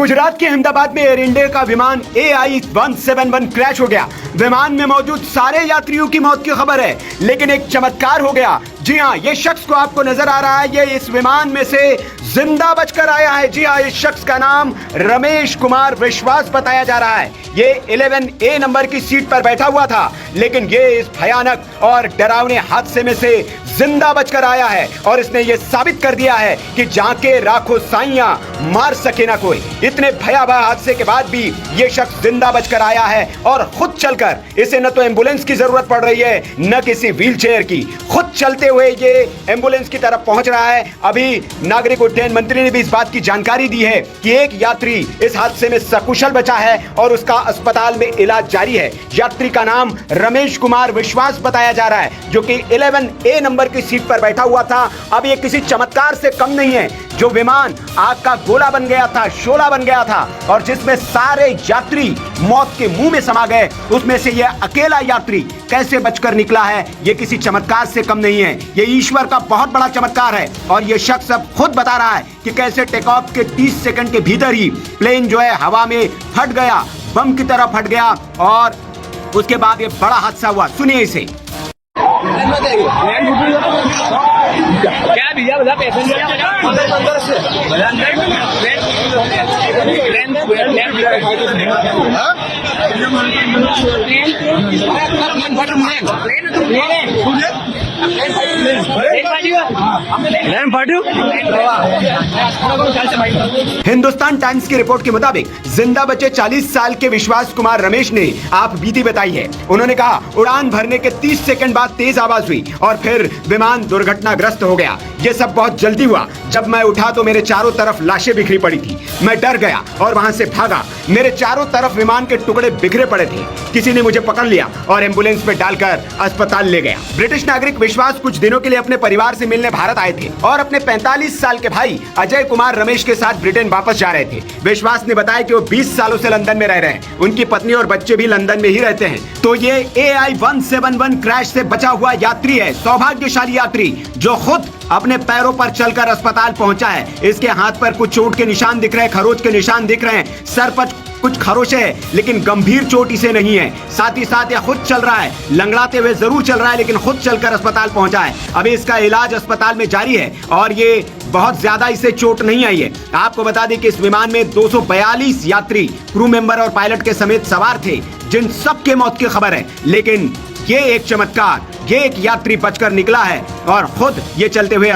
गुजरात के अहमदाबाद में air India का विमान AI-171 क्रैश हो गया। विमान में मौजूद सारे यात्रियों की मौत की खबर है, लेकिन एक चमत्कार हो गया। जी हाँ, ये शख्स को आपको नजर आ रहा है, ये इस विमान में से जिंदा बचकर आया है। जी हाँ, इस शख्स का नाम रमेश कुमार विश्वास बताया जा रहा है। ये 11A नंबर की सीट पर बैठा हुआ था, लेकिन ये इस भयानक और डरावने हादसे में से जिंदा बचकर आया है और इसने ये साबित कर दिया है कि जाके राखो साइयां मार सके ना कोई। इतने भयावह हादसे के बाद भी ये शख्स जिंदा बचकर आया है और खुद चलकर, इसे न तो एम्बुलेंस की जरूरत पड़ रही है न किसी व्हीलचेयर की, खुद चलते हुए ये एम्बुलेंस की तरफ पहुंच रहा है। अभी नागरिक उड्डयन मंत्री ने भी इस बात की जानकारी दी है कि एक यात्री इस हादसे में सकुशल बचा है और उसका अस्पताल में इलाज जारी है। यात्री का नाम रमेश कुमार विश्वास बताया जा रहा है, जो कि 11A नंबर की सीट पर बैठा हुआ था। अब ये किसी चमत्कार से कम नहीं है। जो विमान आग का गोला बन गया था, शोला बन गया था और जिसमें सारे यात्री मौत के मुंह में समा गए, उसमें से यह अकेला यात्री कैसे बचकर निकला है, यह किसी चमत्कार से कम नहीं है। यह ईश्वर का बहुत बड़ा चमत्कार है और यह शख्स अब खुद बता रहा है कि कैसे टेक ऑफ के 30 सेकंड के भीतर ही प्लेन जो है हवा में फट गया, बम की तरह फट गया और उसके बाद यह बड़ा हादसा हुआ। सुनिए इसे। क्या भैया बता पैसेंजर अंदर से हिंदुस्तान टाइम्स की रिपोर्ट के मुताबिक जिंदा बचे 40 साल के विश्वास कुमार रमेश ने आप बीती बताई है। उन्होंने कहा, उड़ान भरने के 30 सेकंड बाद तेज आवाज हुई और फिर विमान दुर्घटनाग्रस्त हो गया। ये सब बहुत जल्दी हुआ। जब मैं उठा तो मेरे चारों तरफ लाशें बिखरी पड़ी थी। मैं डर गया और वहां से भागा। मेरे चारों तरफ विमान के टुकड़े बिखरे पड़े थे। किसी ने मुझे पकड़ लिया और एम्बुलेंस में डालकर अस्पताल ले गया। ब्रिटिश नागरिक विश्वास कुछ दिनों के लिए अपने परिवार से मिलने भारत आए थे और अपने 45 साल के भाई अजय कुमार रमेश के साथ ब्रिटेन वापस जा रहे थे। विश्वास ने बताया कि वो 20 सालों से लंदन में रह रहे हैं। उनकी पत्नी और बच्चे भी लंदन में ही रहते हैं। तो ये AI-171 क्रैश से बचा हुआ यात्री है, सौभाग्यशाली यात्री जो खुद अपने पैरों पर चलकर अस्पताल पहुंचा है। इसके हाथ पर कुछ चोट के निशान दिख रहे हैं, खरोच के निशान दिख रहे हैं, सर पर कुछ खरोचे है, लेकिन गंभीर चोट इसे नहीं है। साथ ही साथ यह खुद चल रहा है, लंगड़ाते हुए जरूर चल रहा है, लेकिन खुद चलकर अस्पताल पहुंचा है। अभी इसका इलाज अस्पताल में जारी है और ये बहुत ज्यादा इसे चोट नहीं आई है। आपको बता दें कि इस विमान में 242 यात्री, क्रू मेंबर और पायलट के समेत सवार थे, जिन सबके मौत की खबर है। लेकिन ये एक चमत्कार, ये एक यात्री बचकर निकला है और खुद ये चलते हुए